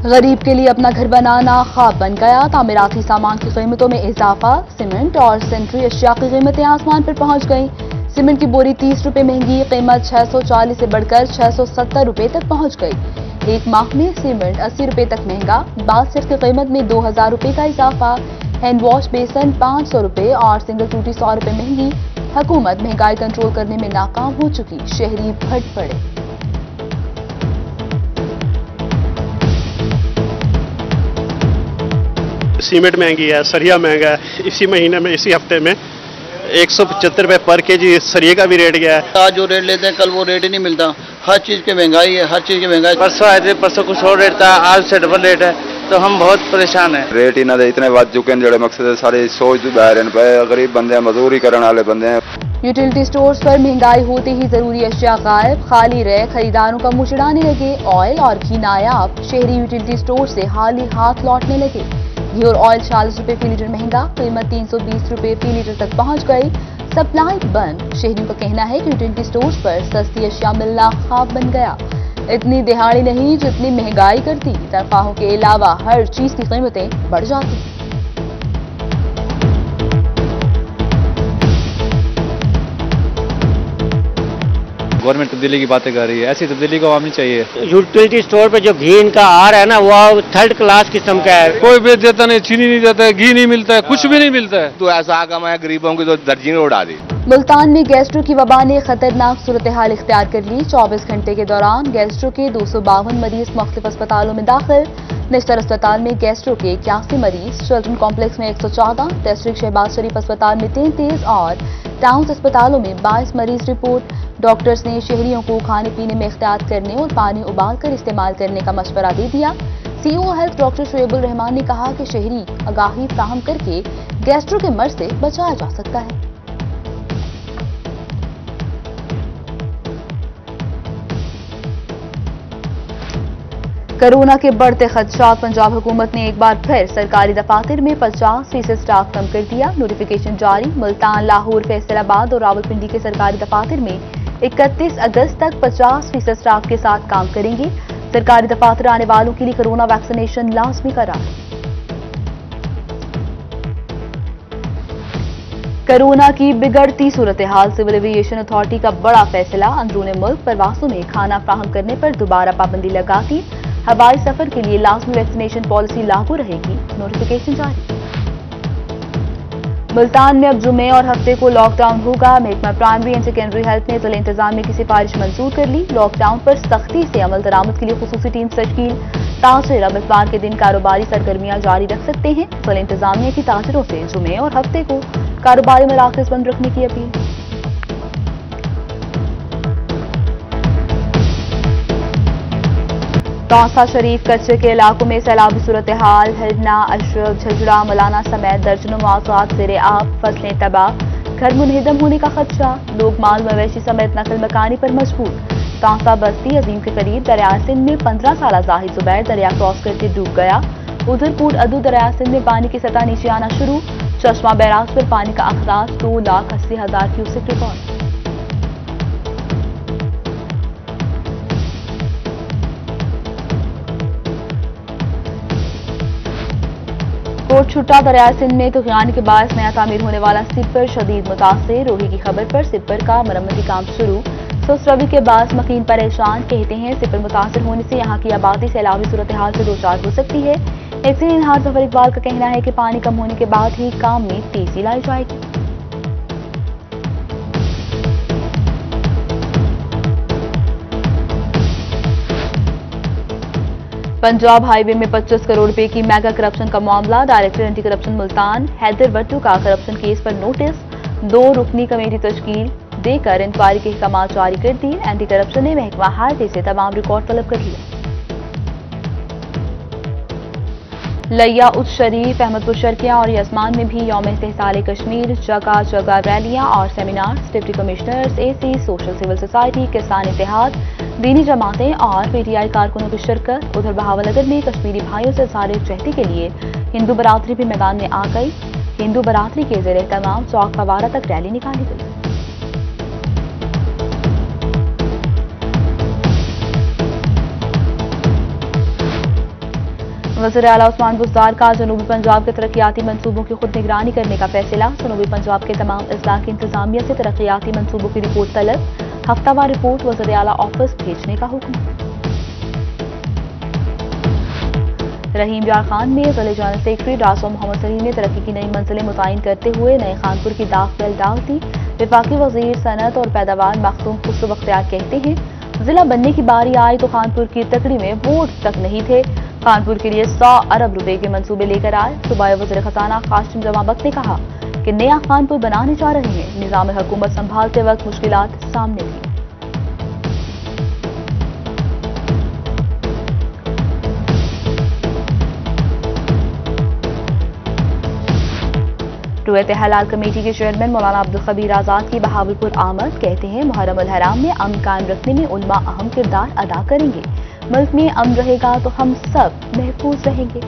गरीब के लिए अपना घर बनाना ख्वाब बन गया। तामीराती सामान की कीमतों में इजाफा। सीमेंट और सेनेटरी अशिया की कीमतें आसमान पर पहुंच गईं। सीमेंट की बोरी 30 रुपए महंगी, कीमत 640 से बढ़कर 670 रुपए तक पहुंच गई। एक माह में सीमेंट 80 रुपए तक महंगा। बास्केट की कीमत में 2000 रुपए का इजाफा। हैंड वॉश बेसन 500 रुपए और सिंगल टूटी 100 रुपए महंगी। हुकूमत महंगाई कंट्रोल करने में नाकाम हो चुकी, शहरी फट पड़े। सीमेंट महंगी है, सरिया महंगा है। इसी महीने में, इसी हफ्ते में 175 रुपए पर केजी सरिये का भी रेट गया है। आज जो रेट लेते हैं कल वो रेट ही नहीं मिलता। हर चीज की महंगाई है, हर चीज की महंगाई। परसों आए थे, परसों कुछ और रेट था, आज से डबल रेट है, तो हम बहुत परेशान हैं। रेट ही ना दे इतने बढ़ चुके हैं, जड़े मकसद सारे सोच बाहर पे गरीब बंदे हैं, मजदूरी करने वाले बंदे हैं। यूटिलिटी स्टोर्स पर महंगाई होते ही जरूरी अशिया गायब, खाली रह खरीदारों का मुंह चिढ़ाने लगे। ऑयल और घी नायाब, शहरी यूटिलिटी स्टोर से हाली हाथ लौटने लगे। घी और ऑयल 40 रुपए फी लीटर महंगा, कीमत 320 रुपए फी लीटर तक पहुंच गई। सप्लाई बंद, शहरियों का कहना है कि यूटिलिटी स्टोर्स पर सस्ती अशिया मिलना ख्वाब बन गया। इतनी दिहाड़ी नहीं जितनी महंगाई करती, तनख्वाहों के अलावा हर चीज की कीमतें बढ़ जाती। गवर्नमेंट तब्दीली की बातें कर रही है, ऐसी तब्दीली को आवाम चाहिए। यूटिलिटी स्टोर पे जो घी इनका आ रहा है ना, वो थर्ड क्लास किस्म का है। कोई बेच देता नहीं, चीनी नहीं देता है, घी नहीं मिलता है, कुछ भी नहीं मिलता है। तो ऐसा आगम है गरीबों की तो दर्जनी उड़ा दी। मुल्तान में गैस्ट्रो की वबा ने खतरनाक सूरत हाल इख्तियार कर ली। 24 घंटे के दौरान गैस्ट्रो के 252 मरीज मुख्तलिफ अस्पतालों में दाखिल। निश्तर अस्पताल में गैस्ट्रो के 81 मरीज, चिल्ड्रन कॉम्प्लेक्स में 114, डिस्ट्रिक्ट शहबाज शरीफ अस्पताल में 33 और टाउन अस्पतालों में 22 मरीज रिपोर्ट। डॉक्टर्स ने शहरियों को खाने पीने में एहतियात करने और पानी उबाल कर इस्तेमाल करने का मशवरा दे दिया। सीईओ हेल्थ डॉक्टर शुएबुल रहमान ने कहा कि शहरी आगाही फ्राहम करके गैस्ट्रो के मर्ज से बचाया जा सकता है। कोरोना के बढ़ते खदशात, पंजाब हुकूमत ने एक बार फिर सरकारी दफातर में 50% स्टाफ कम कर दिया। नोटिफिकेशन जारी। मुल्तान, लाहौर, फैसलाबाद और रावलपिंडी के सरकारी दफातर में 31 अगस्त तक 50% स्टाफ के साथ काम करेंगे। सरकारी दफातर आने वालों के लिए कोरोना वैक्सीनेशन लाजमी करार। कोरोना की बिगड़ती सूरत हाल, सिविल एविएशन अथॉरिटी का बड़ा फैसला। अंदरूनी मुल्क प्रवासों में खाना फ्राहम करने पर दोबारा पाबंदी लगा दी। हवाई सफर के लिए लाजमी वैक्सीनेशन पॉलिसी लागू रहेगी। नोटिफिकेशन जारी। मुल्तान में अब जुमे और हफ्ते को लॉकडाउन होगा। महकमा प्राइमरी एंड सेकेंडरी हेल्थ ने जिला इंतजामिया की सिफारिश मंजूर कर ली। लॉकडाउन पर सख्ती से अमल दरामद के लिए खुसूसी टीम तश्कील। ताजिर अब इतवार के दिन कारोबारी सरगर्मियां जारी रख सकते हैं। जिला इंतजामिया की ताजिरों से जुमे और हफ्ते को कारोबारी मराकज बंद रखने की अपील। तौसा शरीफ कच्चे के इलाकों में सैलाबी सूरत हाल। हिरना, अशरफ, झझड़ा, मलाना समेत दर्जनों मौज़ूआत ज़ेरे आब, फसलें तबाह, घर मुनहदम होने का खदशा। लोग माल मवेशी समेत नकल मकानी पर मजबूर। तौसा बस्ती अजीम के करीब दरिया सिंध में 15 साल जाहिद जुबैर दरिया क्रॉस करके डूब गया। उधरपुर अदू दरिया सिंध में पानी की सतह नीचे आना शुरू। चश्मा बैराज पर पानी का अखराज 2,80,000 क्यूसेक रिकॉर्ड। कोट छुट्टा दरिया सिंध में तुगयान के बाद नया तामीर होने वाला सिपर शदीद मुतासिर। रोही की खबर पर सिपर का मरम्मती काम शुरू। सुस्त रवि के बाद मकीन परेशान, कहते हैं सिपर मुतासिर होने से यहाँ की आबादी सैलाबी सूरत हाल से दो चार हो सकती है। एक्सीडेंट इंहार जफर इकबाल का कहना है कि पानी कम होने के बाद ही काम में तेजी लाई जाएगी। पंजाब हाईवे में 25 करोड़ रुपए की मेगा करप्शन का मामला। Director anti corruption Multan Haider Bhattu का करप्शन केस पर नोटिस। 2 रुकनी कमेटी तश्कील देकर इंक्वायरी के अहकाम जारी कर दिए। एंटी करप्शन ने महकमा हाईवे से तमाम रिकॉर्ड तलब कर लिया। लिया, उच्च शरीफ, अहमदपुर शर्किया और यजमान में भी यौम इस्तेहसाल कश्मीर जगह जगह रैलियां और seminars. Deputy commissioners, AC, social civil society, किसान इत्तेहाद, दीनी जमातें और पीटीआई कारकुनों की शिरकत। उधर बहावलनगर में कश्मीरी भाइयों से इज़हार यकजहती के लिए हिंदू बरादरी भी मैदान में आ गई। हिंदू बरादरी के ज़ेरे तमाम चौक फवारा तक रैली निकाली गई। वज़ीर आला उस्मान बुज़दार का जनूबी पंजाब के तरक्याती मंसूबों की खुद निगरानी करने का फैसला। जनूबी पंजाब के तमाम अजला की इंतजामिया से तरक्याती मंसूबों की रिपोर्ट तलब। हफ्तावार रिपोर्ट वज़ीर आला ऑफिस भेजने का हुक्म। रहीम यार खान में ज़िले जनरल सेक्रेटरी रासो मोहम्मद सलीम ने तरक्की की नई मंजिलें मुतय्यन करते हुए नए खानपुर की दाग बेल डाल दी। वफाकी वज़ीर सनत और पैदावार मखदूम खुसरो बख्तियार कहते हैं, जिला बनने की बारी आई तो खानपुर की तकड़ी में वोट तक नहीं थे। खानपुर के लिए 100 अरब रुपए के मंसूबे लेकर आए। सूबाई वज़ीर खजाना कासिम जमाबत ने कहा कि नया खानपुर बनाने जा रहे हैं। निज़ाम हुकूमत संभालते वक्त मुश्किलात सामने थी। रुयत हलाल कमेटी के चेयरमैन मौलाना अब्दुल खबीर आजाद की बहावलपुर आमद। कहते हैं, मुहर्रम उल हराम में अमन कायम रखने में उलमा अहम किरदार अदा करेंगे। मुल्क में अमन रहेगा तो हम सब महफूज रहेंगे।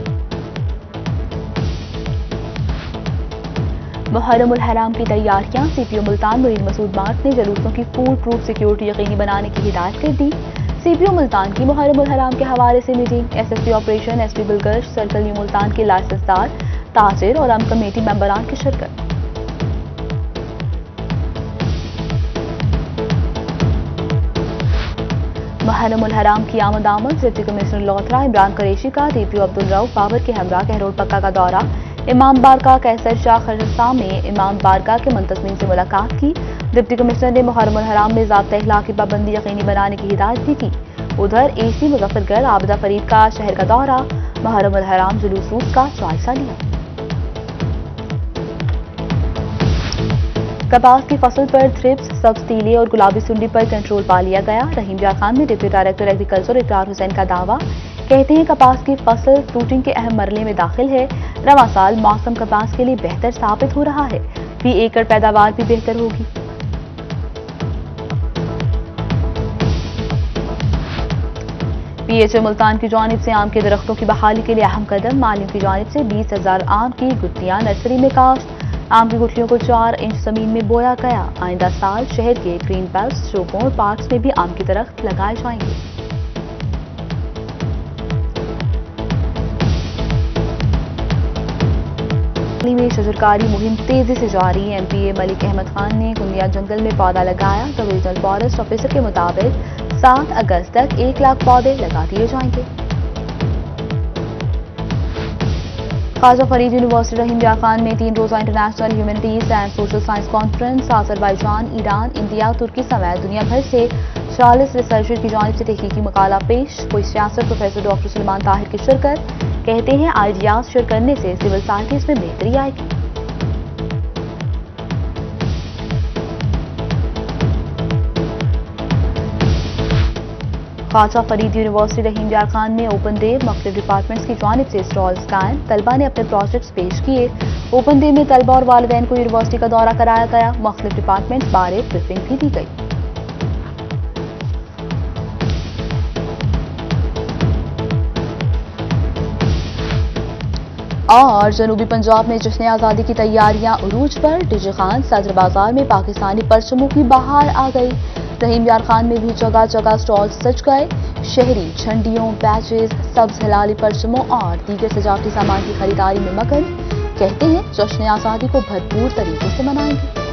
मुहर्रम उल हराम की तैयारियां। सीपीओ मुल्तान मुरीद मसूद मार्क ने जलूसों की फूड प्रूफ सिक्योरिटी यकीनी बनाने की हिदायत कर दी। सीपीओ मुल्तान की मुहर्रम उल हराम के हवाले से मीटिंग। एसएसपी ऑपरेशन एसपी बुलगश सर्कल न्यू मुल्तान के लाइसेंसदार ताजिर और अम कमेटी मेंबरान की शिरकत। मुहर्रम उल हराम की आमद डिप्टी कमिश्नर लोथरा इमरान कुरैशी का डीपीओ अब्दुल रऊफ बाबर के हमरा कहरोड पक्का का दौरा। इमाम बारगाह कैसर शाह खरसा में इमाम बारगाह के मुंतज़मीन से मुलाकात की। डिप्टी कमिश्नर ने मुहर्रम उल हराम में ज़ाब्ता अखलाक की पाबंदी यकीनी बनाने की हिदायत भी की। उधर एसी मुजफ्फरगढ़ आबिदा फरीद का शहर का दौरा। मुहर्रम उल हराम जुलूस रूस का जायजा लिया। कपास की फसल पर थ्रिप्स, सब्ज तीले और गुलाबी सुंडी पर कंट्रोल पा लिया गया। रहीम यार खान में डिप्टी डायरेक्टर एग्रीकल्चर इकरार हुसैन का दावा। कहते हैं, कपास की फसल फ्रूटिंग के अहम मरले में दाखिल है। रवां साल मौसम कपास के लिए बेहतर साबित हो रहा है। फी एकड़ पैदावार भी बेहतर होगी। पीएचए मुल्तान की जानिब से आम के दरख्तों की बहाली के लिए अहम कदम। मालिम की जानिब से 20,000 आम की गुत्तियां नर्सरी में काश्त। आम की गुठलियों को 4 इंच जमीन में बोया गया। आइंदा साल शहर के ग्रीन बेल्ट, चौकों और पार्क्स में भी आम के दरख्त लगाए जाएंगे। में शजरकारी मुहिम तेजी से जारी। एमपीए मलिक अहमद खान ने कुंडिया जंगल में पौधा लगाया। तो रीजनल फॉरेस्ट ऑफिसर के मुताबिक 7 अगस्त तक 1 लाख पौधे लगा दिए जाएंगे। ख्वाजा फरीद यूनिवर्सिटी रहीम यार खान में 3 रोजा international humanities and social science conference. Azerbaijan, Iran, India, Turkey समेत दुनिया भर से 40 रिसर्चर की जानिब से तहकीकी मकाला पेश। कोई सियासत प्रोफेसर डॉक्टर सुलेमान ताहिर की शिरकत। कहते हैं, आइडियाज शेयर करने से सिविल साइंटिस्ट में बेहतरी आएगी। ख्वाजा फरीद यूनिवर्सिटी रहीम यार खान में ओपन डे। मुख्तलिफ डिपार्टमेंट्स की जानिब से स्टॉल्स कायम। तलबा ने अपने प्रोजेक्ट्स पेश किए। ओपन डे में तलबा और वालिदैन को यूनिवर्सिटी का दौरा कराया गया। मुख्तलिफ डिपार्टमेंट्स बारे ब्रीफिंग भी दी गई। और जनूबी पंजाब में जश्न आज़ादी की तैयारियां उरूज पर। डीजे खान सदर बाजार में पाकिस्तानी परचमों की बहार आ गई। रहीम यार खान में भी जगह जगह स्टॉल सज गए। शहरी झंडियों, बैचेस, सब्ज हिलाली परचमों और दीगर सजावटी सामान की खरीदारी में मगन। कहते हैं, जश्न आज़ादी को भरपूर तरीके से मनाएंगे।